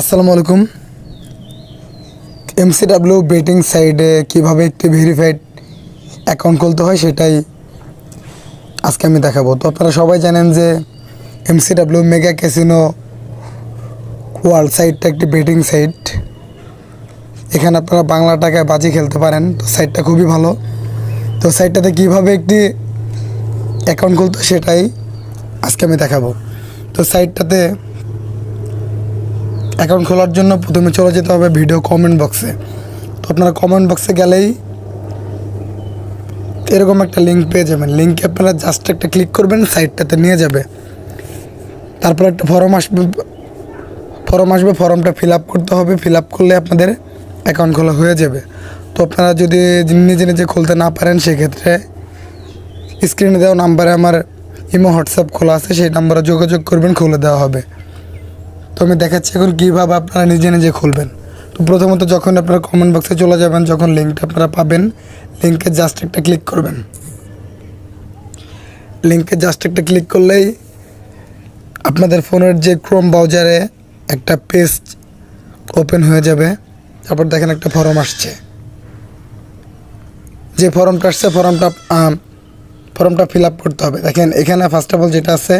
আসসালামু আলাইকুম। MCW betting সাইটে কীভাবে একটি ভেরিফাইড অ্যাকাউন্ট খুলতে হয় সেটাই আজকে আমি দেখাবো। তো আপনারা সবাই জানেন যে এমসিডাব্লিউ মেগা ক্যাসিনো ওয়ার্ল্ড সাইটটা একটি বেটিং সাইট। এখানে আপনারা বাংলা টাকায় বাজি খেলতে পারেন। তো সাইটটা খুবই ভালো। তো সাইটটাতে কীভাবে একটি অ্যাকাউন্ট খুলতে হয় সেটাই আজকে আমি দেখাবো। তো সাইটটাতে অ্যাকাউন্ট খোলার জন্য প্রথমে চলে যেতে হবে ভিডিও কমেন্ট বক্সে। তো আপনারা কমেন্ট বক্সে গেলেই এরকম একটা লিঙ্ক পেয়ে যাবেন। লিঙ্কে আপনারা জাস্ট একটা ক্লিক করবেন, সাইটটাতে নিয়ে যাবে। তারপর একটা ফর্ম আসবে, ফর্মটা ফিল আপ করতে হবে। ফিল আপ করলে আপনাদের অ্যাকাউন্ট খোলা হয়ে যাবে। তো আপনারা যদি নিজে নিজে খুলতে না পারেন সেক্ষেত্রে স্ক্রিনে দেওয়া নাম্বারে আমার ইমো হোয়াটসঅ্যাপ খোলা আছে, সেই নাম্বারে যোগাযোগ করবেন, খুলে দেওয়া হবে। তো আমি দেখাচ্ছি এখন কীভাবে আপনারা নিজে নিজে খুলবেন। তো প্রথমত যখন আপনারা কমেন্ট বক্সে চলে যাবেন, যখন লিঙ্কটা আপনারা পাবেন, লিঙ্কে জাস্ট একটা ক্লিক করবেন। লিঙ্কে জাস্ট একটা ক্লিক করলেই আপনাদের ফোনের যে ক্রোম ব্রাউজারে একটা পেজ ওপেন হয়ে যাবে। তারপর দেখেন একটা ফর্ম আসছে। যে ফর্মটা আসছে ফর্মটা ফিল আপ করতে হবে। দেখেন এখানে ফার্স্ট অফ অল যেটা আছে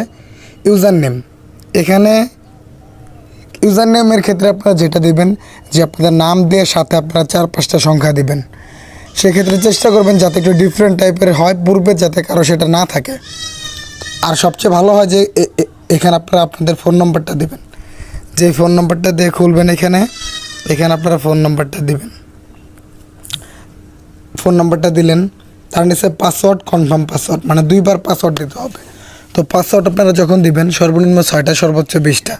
ইউজার নেম। এখানে ইউজার নেমের ক্ষেত্রে আপনারা যেটা দিবেন যে আপনাদের নাম দিয়ে সাথে আপনারা 4-5টা সংখ্যা দিবেন। সেক্ষেত্রে চেষ্টা করবেন যাতে একটু ডিফারেন্ট টাইপের হয়, পূর্বে যাতে কারো সেটা না থাকে। আর সবচেয়ে ভালো হয় যে এখানে আপনারা আপনাদের ফোন নম্বরটা দিবেন। যে ফোন নম্বরটা দিয়ে খুলবেন এখানে আপনারা ফোন নম্বরটা দিবেন। ফোন নম্বরটা দিলেন, তার নিচে পাসওয়ার্ড, কনফার্ম পাসওয়ার্ড, মানে 2বার পাসওয়ার্ড দিতে হবে। তো পাসওয়ার্ড আপনারা যখন দিবেন সর্বনিম্ন 6টা, সর্বোচ্চ 20টা।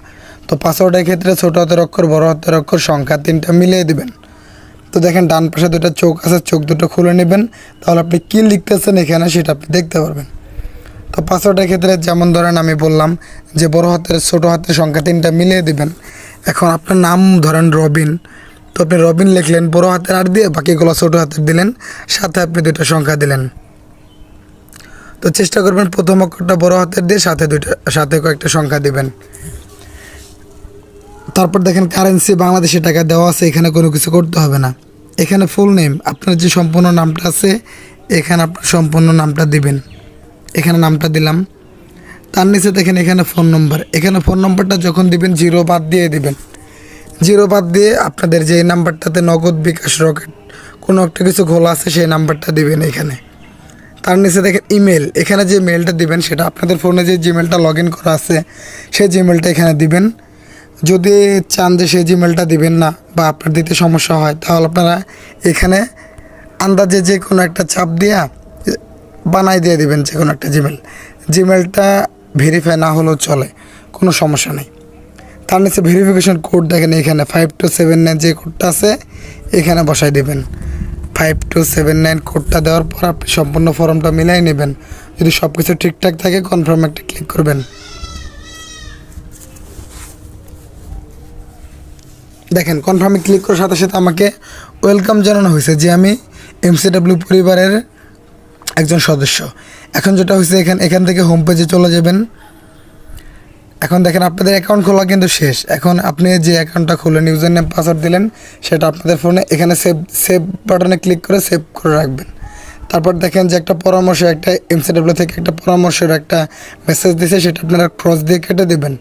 তো পাসওয়ার্ডের ক্ষেত্রে ছোটো হাতের অক্ষর, বড় হাতের অক্ষর, সংখ্যা 3টা মিলিয়ে দিবেন। তো দেখেন ডান পাশে 2টা চোখ আছে, চোখ দুটো খুলে নেবেন। তাহলে আপনি কী লিখতেছেন এখানে সেটা আপনি দেখতে পারবেন। তো পাসওয়ার্ডের ক্ষেত্রে যেমন ধরেন আমি বললাম যে বড় হাতের, ছোটো হাতের সংখ্যা 3টা মিলিয়ে দিবেন। এখন আপনার নাম ধরেন রবিন, তো আপনি রবিন লিখলেন বড় হাতের আর দিয়ে, বাকিগুলো ছোটো হাতের দিলেন, সাথে আপনি 2টা সংখ্যা দিলেন। তো চেষ্টা করবেন প্রথম অক্ষরটা বড় হাতের দিয়ে সাথে কয়েকটা সংখ্যা দিবেন। তারপর দেখেন কারেন্সি বাংলাদেশি টাকা দেওয়া আছে, এখানে কোনো কিছু করতে হবে না। এখানে ফুল নেম, আপনার যে সম্পূর্ণ নামটা আছে এখানে আপনার সম্পূর্ণ নামটা দিবেন। এখানে নামটা দিলাম। তার নিচে দেখেন এখানে ফোন নম্বর। এখানে ফোন নম্বরটা যখন দিবেন 0 বাদ দিয়ে দিবেন। 0 বাদ দিয়ে আপনাদের যে নাম্বারটাতে নগদ, বিকাশ, রকেট কোনো একটা কিছু খোলা আছে সেই নাম্বারটা দিবেন এখানে। তার নিচে দেখেন ইমেল। এখানে যে মেলটা দিবেন সেটা আপনাদের ফোনে যে জিমেলটা লগ ইন করা আছে সেই জিমেলটা এখানে দিবেন। যদি চান যে সেই জিমেলটা দিবেন না বা আপনার দিতে সমস্যা হয়, তাহলে আপনারা এখানে আন্দাজে যে কোনো একটা চাপ দিয়া বানাই দিয়ে দিবেন যে কোনো একটা জিমেলটা ভেরিফাই না হলেও চলে, কোনো সমস্যা নেই। তার নিচে ভেরিফিকেশন কোড দেখেন এখানে 5279 যে কোডটা আছে এখানে বসাই দেবেন। 5279 কোডটা দেওয়ার পর আপনি সম্পূর্ণ ফর্মটা মিলাই নেবেন। যদি সব কিছু ঠিকঠাক থাকে কনফার্ম একটা ক্লিক করবেন। দেখেন কনফার্মে ক্লিক করার সাথে সাথে আমাকে ওয়েলকাম জানানো হয়েছে যে আমি এমসিডাব্লিউ পরিবারের একজন সদস্য। এখন যেটা হয়েছে এখান থেকে হোম পেজে চলে যাবেন। এখন দেখেন আপনাদের অ্যাকাউন্ট খোলা কিন্তু শেষ। এখন আপনি যে অ্যাকাউন্টটা খুলেন, ইউজার নেম পাসওয়ার্ড দিলেন, সেটা আপনাদের ফোনে এখানে সেভ বাটনে ক্লিক করে সেভ করে রাখবেন। তারপর দেখেন যে একটা পরামর্শ, একটা এমসিডাব্লিউ থেকে একটা পরামর্শের একটা মেসেজ দিয়েছে, সেটা আপনারা ক্রস দিয়ে কেটে দেবেন।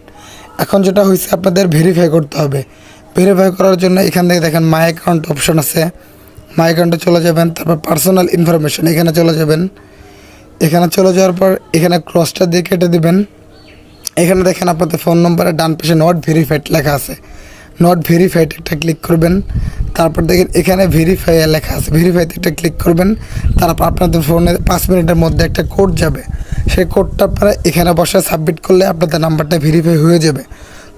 এখন যেটা হয়েছে আপনাদের ভেরিফাই করতে হবে। ভেরিফাই করার জন্য এখান থেকে দেখেন মাই অ্যাকাউন্ট অপশন আছে, মাই অ্যাকাউন্টে চলে যাবেন। তারপর পার্সোনাল ইনফরমেশন এখানে চলে যাবেন। এখানে চলে যাওয়ার পর এখানে ক্রসটা দিয়ে কেটে দেবেন। এখানে দেখেন আপনাদের ফোন নম্বরে ডান পাশে নট ভেরিফাইড লেখা আছে, নট ভেরিফাইড একটা ক্লিক করবেন। তারপর দেখেন এখানে ভেরিফাই লেখা আছে, ভেরিফাইতে একটা ক্লিক করবেন। তারপর আপনাদের ফোনে 5 মিনিটের মধ্যে একটা কোড যাবে, সেই কোডটা আপনারা এখানে বসে সাবমিট করলে আপনাদের নাম্বারটা ভেরিফাই হয়ে যাবে।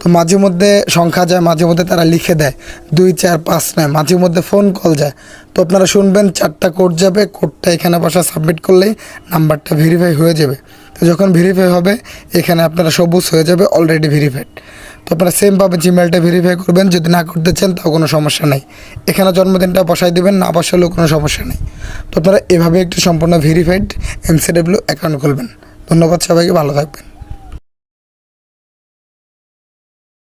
তো মাঝে মধ্যে সংখ্যা যায়, মাঝে মধ্যে তারা লিখে দেয় 2, 4, 5 নয়, মাঝে মধ্যে ফোন কল যায়। তো আপনারা শুনবেন 4টা কোড যাবে, কোডটা এখানে বসে সাবমিট করলেই নাম্বারটা ভেরিফাই হয়ে যাবে। তো যখন ভেরিফাই হবে এখানে আপনারা সবুজ হয়ে যাবে অলরেডি ভেরিফাইড। তো আপনারা সেমভাবে জিমেলটা ভেরিফাই করবেন। যদি না করতে চান তাও কোনো সমস্যা নেই, এখানে জন্মদিনটা বসাই দেবেন, না বসালেও কোনো সমস্যা নেই। তো আপনারা এভাবে একটি সম্পূর্ণ ভেরিফাইড এমসিডাব্লিউ অ্যাকাউন্ট খুলবেন। ধন্যবাদ সবাইকে, ভালো থাকবেন।